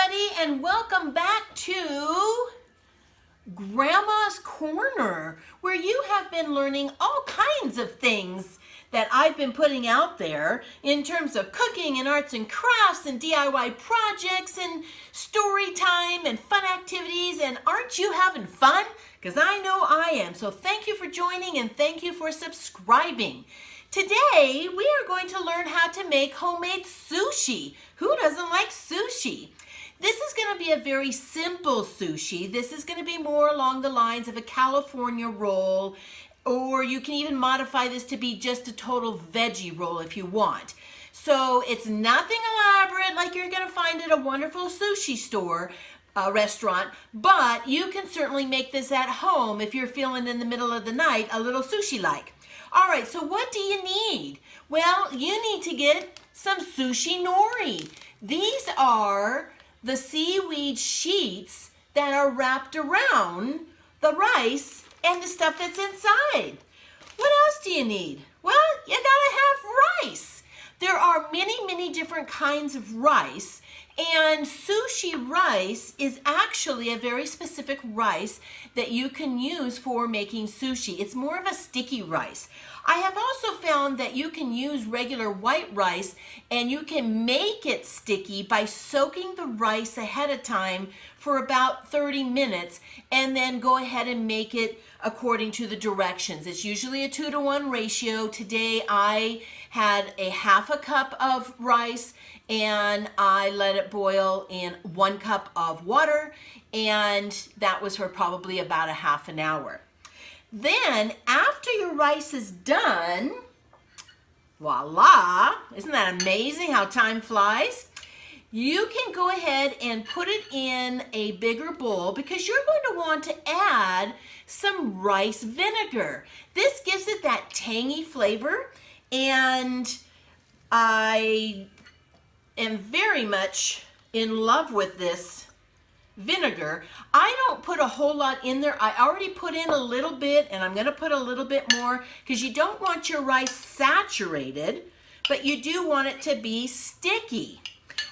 everybody, and welcome back to Grandma's Corner, where you have been learning all kinds of things that I've been putting out there in terms of cooking and arts and crafts and DIY projects and story time and fun activities. And aren't you having fun? Because I know I am. So thank you for joining and thank you for subscribing. Today, we are going to learn how to make homemade sushi. Who doesn't like sushi? This is going to be a very simple sushi. This is going to be more along the lines of a California roll, or you can even modify this to be just a total veggie roll if you want. So it's nothing elaborate like you're going to find at a wonderful sushi store, restaurant, but you can certainly make this at home if you're feeling in the middle of the night a little sushi-like. All right, so what do you need? Well, you need to get some sushi nori. These are the seaweed sheets that are wrapped around the rice and the stuff that's inside. What else do you need? Well, you gotta have rice. There are many different kinds of rice, and sushi rice is actually a very specific rice that you can use for making sushi. It's more of a sticky rice. I have also found that you can use regular white rice and you can make it sticky by soaking the rice ahead of time for about 30 minutes and then go ahead and make it according to the directions. It's usually a 2-to-1 ratio. Today I had a half a cup of rice and I let it boil in 1 cup of water, and that was for probably about a half an hour. Then after your rice is done, voila, isn't that amazing how time flies? You can go ahead and put it in a bigger bowl because you're going to want to add some rice vinegar. This gives it that tangy flavor, and I am very much in love with this vinegar. I don't put a whole lot in there. I already put in a little bit, and I'm going to put a little bit more because you don't want your rice saturated, but you do want it to be sticky.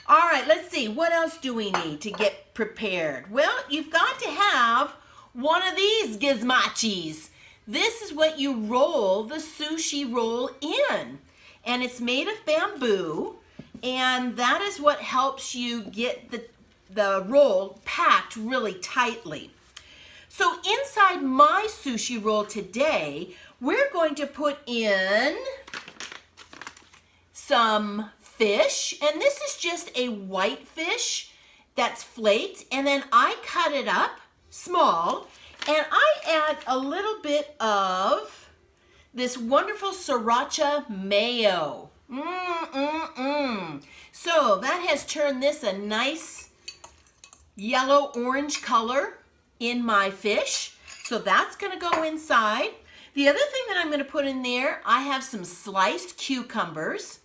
All right, let's see. What else do we need to get prepared? Well, you've got to have one of these gizmachis. This is what you roll the sushi roll in, and it's made of bamboo, and that is what helps you get the roll packed really tightly. So inside my sushi roll today, we're going to put in some fish, and this is just a white fish that's flaked, and then I cut it up small, and I add a little bit of this wonderful sriracha mayo. So that has turned this a nice yellow-orange color in my fish. So that's going to go inside. The other thing that I'm going to put in there, I have some sliced cucumbers.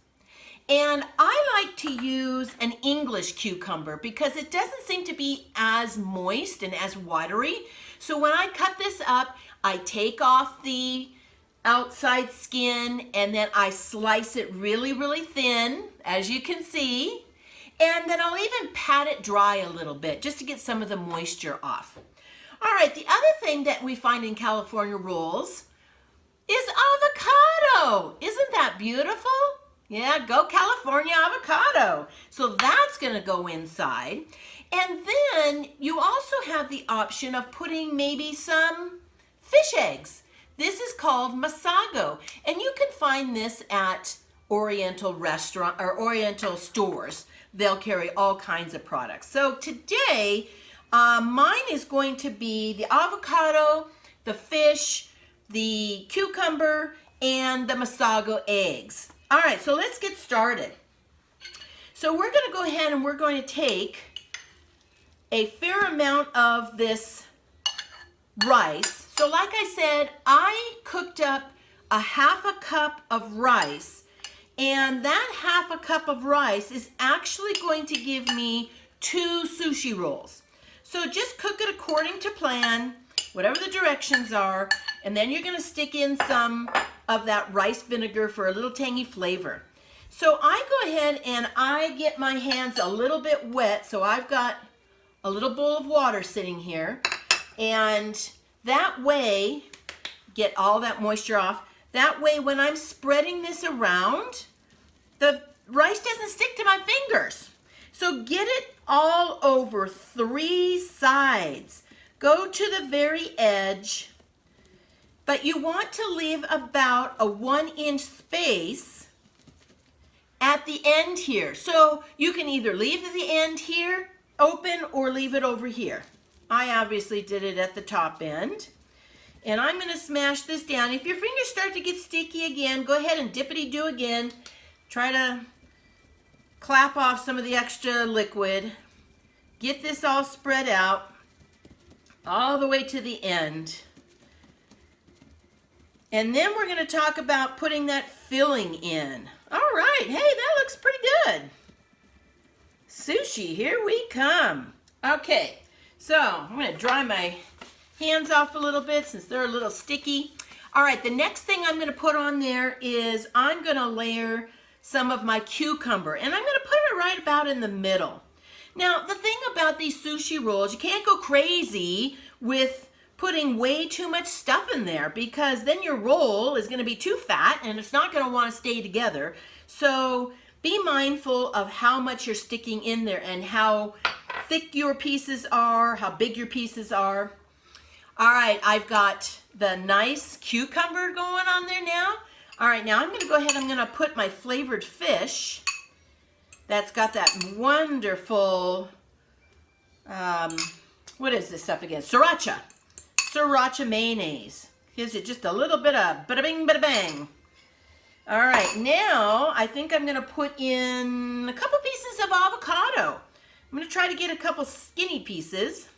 And I like to use an English cucumber because it doesn't seem to be as moist and as watery. So when I cut this up, I take off the outside skin and then I slice it really thin, as you can see. And then I'll even pat it dry a little bit just to get some of the moisture off. All right, the other thing that we find in California rolls is avocado. Isn't that beautiful? Yeah, go California avocado. So that's going to go inside. And then you also have the option of putting maybe some fish eggs. This is called Masago, and you can find this at Oriental restaurant or Oriental stores. They'll carry all kinds of products. So today, mine is going to be the avocado, the fish, the cucumber, and the Masago eggs. All right, so let's get started. So we're going to go ahead and we're going to take a fair amount of this rice. So like I said, I cooked up a half a cup of rice, and that half a cup of rice is actually going to give me 2 sushi rolls. So just cook it according to plan, whatever the directions are, and then you're going to stick in some of that rice vinegar for a little tangy flavor. So I go ahead and I get my hands a little bit wet. So I've got a little bowl of water sitting here. And that way, get all that moisture off. That way, when I'm spreading this around, the rice doesn't stick to my fingers. So get it all over 3 sides. Go to the very edge, but you want to leave about a 1-inch space at the end here. So you can either leave the end here open or leave it over here. I obviously did it at the top end. And I'm going to smash this down. If your fingers start to get sticky again, go ahead and dippity-do again. Try to clap off some of the extra liquid. Get this all spread out all the way to the end. And then we're going to talk about putting that filling in. All right, hey, that looks pretty good. Sushi, here we come. Okay, so I'm going to dry my hands off a little bit since they're a little sticky. All right, the next thing I'm going to put on there is I'm going to layer some of my cucumber, and I'm going to put it right about in the middle. Now, the thing about these sushi rolls, you can't go crazy with putting way too much stuff in there because then your roll is going to be too fat and it's not going to want to stay together. So be mindful of how much you're sticking in there and how thick your pieces are, how big your pieces are. All right, I've got the nice cucumber going on there now. All right, now I'm going to go ahead, I'm going to put my flavored fish that's got that wonderful, what is this stuff again? Sriracha. Sriracha mayonnaise. Gives it just a little bit of bada bing, bada bang. All right, now I think I'm going to put in a couple pieces of avocado. I'm going to try to get a couple skinny pieces.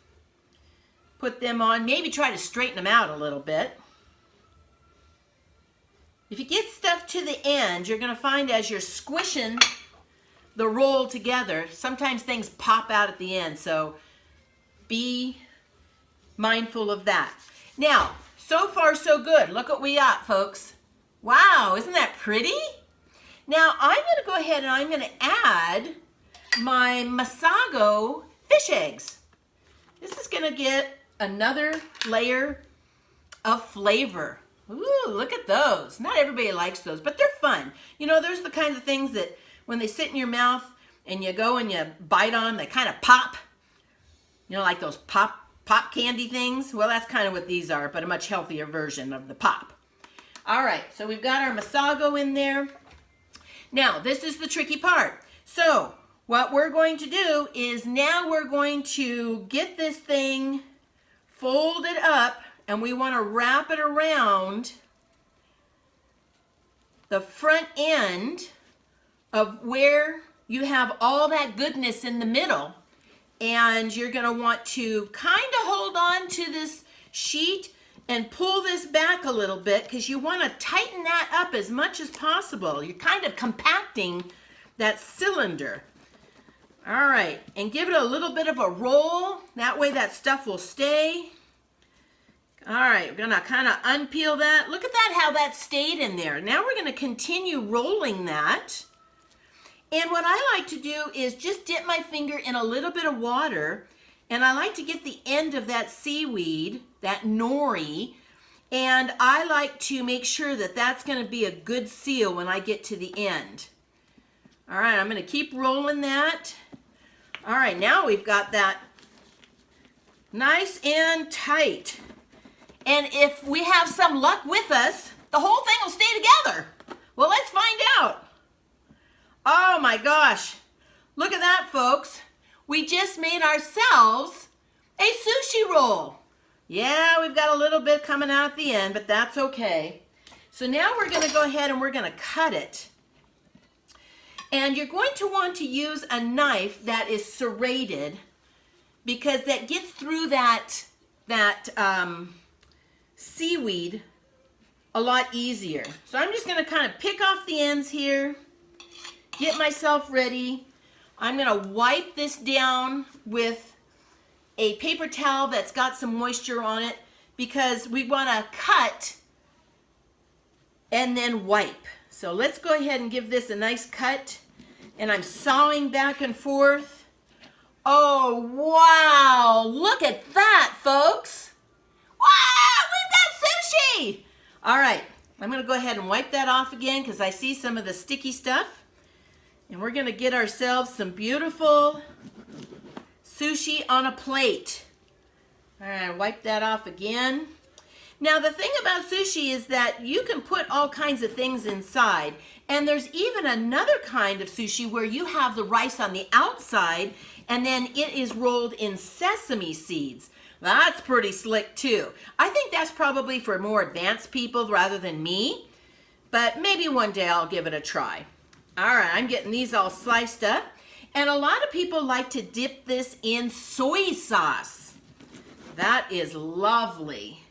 Put them on, maybe try to straighten them out a little bit. If you get stuff to the end, you're going to find as you're squishing the roll together, sometimes things pop out at the end, so be mindful of that. Now, so far so good. Look what we got, folks. Wow, isn't that pretty? Now, I'm going to go ahead and I'm going to add my Masago fish eggs. This is going to get another layer of flavor. Ooh, look at those. Not everybody likes those, but they're fun. You know, there's the kind of things that when they sit in your mouth and you go and you bite on them, they kind of pop. You know, like those pop candy things. Well, that's kind of what these are, but a much healthier version of the pop. All right, so we've got our Masago in there. Now, this is the tricky part. So, what we're going to do is now we're going to get this thing folded up, and we want to wrap it around the front end of where you have all that goodness in the middle. And you're going to want to kind of hold on to this sheet and pull this back a little bit because you want to tighten that up as much as possible. You're kind of compacting that cylinder. All right, and give it a little bit of a roll. That way that stuff will stay. All right, we're gonna kind of unpeel that. Look at that, how that stayed in there. Now we're gonna continue rolling that. And what I like to do is just dip my finger in a little bit of water, and I like to get the end of that seaweed, that nori, and I like to make sure that that's gonna be a good seal when I get to the end. All right, I'm gonna keep rolling that. All right, now we've got that nice and tight. And if we have some luck with us, the whole thing will stay together. Well, let's find out. Oh my gosh. Look at that, folks. We just made ourselves a sushi roll. Yeah, we've got a little bit coming out at the end, but that's okay. So now we're going to go ahead and we're going to cut it. And you're going to want to use a knife that is serrated because that gets through that seaweed a lot easier. So I'm just going to kind of pick off the ends here, get myself ready. I'm going to wipe this down with a paper towel that's got some moisture on it because we want to cut and then wipe. So let's go ahead and give this a nice cut. And I'm sawing back and forth. Oh, wow. Look at that, folks. Wow, we've got sushi. All right, I'm going to go ahead and wipe that off again because I see some of the sticky stuff. And we're going to get ourselves some beautiful sushi on a plate. All right, wipe that off again. Now, the thing about sushi is that you can put all kinds of things inside. And there's even another kind of sushi where you have the rice on the outside and then it is rolled in sesame seeds. That's pretty slick too. I think that's probably for more advanced people rather than me. But maybe one day I'll give it a try. All right, I'm getting these all sliced up. And a lot of people like to dip this in soy sauce. That is lovely.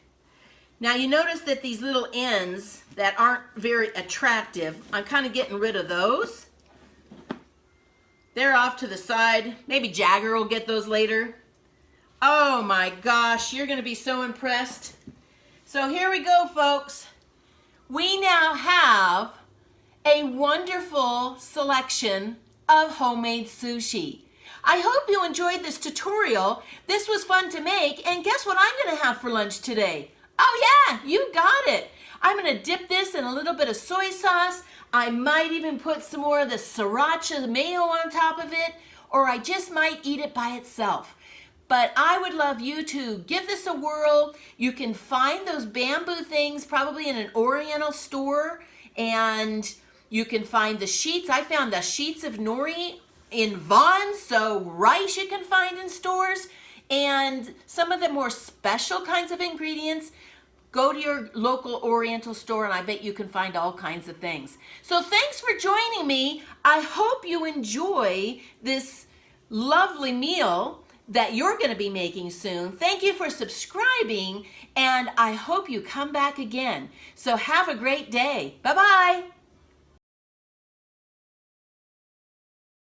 Now you notice that these little ends that aren't very attractive, I'm kind of getting rid of those. They're off to the side. Maybe Jagger will get those later. Oh my gosh, you're gonna be so impressed. So here we go, folks. We now have a wonderful selection of homemade sushi. I hope you enjoyed this tutorial. This was fun to make, and guess what I'm gonna have for lunch today? Oh yeah, you got it. I'm gonna dip this in a little bit of soy sauce. I might even put some more of the sriracha mayo on top of it, or I just might eat it by itself. But I would love you to give this a whirl. You can find those bamboo things probably in an Oriental store, and you can find the sheets. I found the sheets of nori in Vons, so rice you can find in stores, and some of the more special kinds of ingredients. Go to your local Oriental store and I bet you can find all kinds of things. So thanks for joining me. I hope you enjoy this lovely meal that you're going to be making soon. Thank you for subscribing, and I hope you come back again. So have a great day. Bye-bye.